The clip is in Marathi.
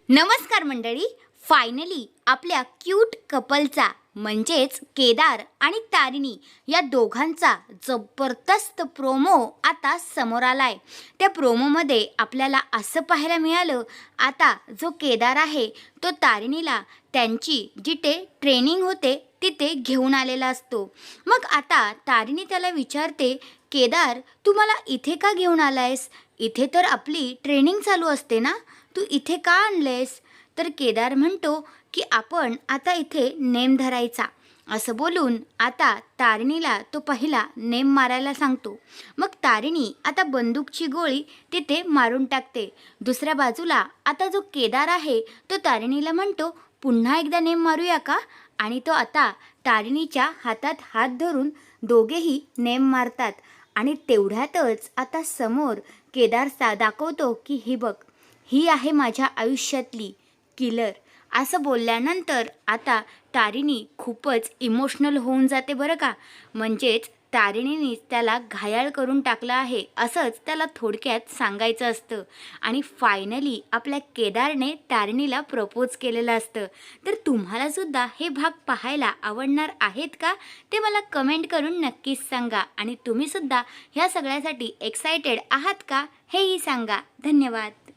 नमस्कार मंडळी. फायनली आपल्या क्यूट कपलचा म्हणजेच केदार आणि तारिणी या दोघांचा जबरदस्त प्रोमो आता समोर आलाय. त्या प्रोमोमध्ये आपल्याला असं पाहायला मिळालं, आता जो केदार आहे तो तारिणीला त्यांची जिथे ट्रेनिंग होते तिथे घेऊन आलेला असतो. मग आता तारिणी त्याला विचारते, केदार तू मला इथे का घेऊन आलायस? इथे तर आपली ट्रेनिंग चालू असते ना, तू इथे का आणलेस? तर केदार म्हणतो की आपण आता इथे नेम धरायचा. असं बोलून आता तारिणीला तो पहिला नेम मारायला सांगतो. मग तारिणी आता बंदूकची गोळी तिथे मारून टाकते. दुसऱ्या बाजूला आता जो केदार आहे तो तारिणीला म्हणतो, पुन्हा एकदा नेम मारूया का? आणि तो आता तारिणीच्या हातात हात धरून दोघेही नेम मारतात. आणि तेवढ्यातच आता समोर केदार दाखवतो की ही बघ, ही आहे माझ्या आयुष्यातली किलर. असं बोलल्यानंतर आता तारिणी खूपच इमोशनल होऊन जाते बरं का. म्हणजेच तारिणीनेच त्याला घायाळ करून टाकलं आहे असंच त्याला थोडक्यात सांगायचं असतं. आणि फायनली आपल्या केदारने तारिणीला प्रपोज केलेलं असतं. तर तुम्हालासुद्धा हे भाग पाहायला आवडणार आहेत का, ते मला कमेंट करून नक्कीच सांगा. आणि तुम्हीसुद्धा ह्या सगळ्यासाठी एक्सायटेड आहात का, हेही सांगा. धन्यवाद.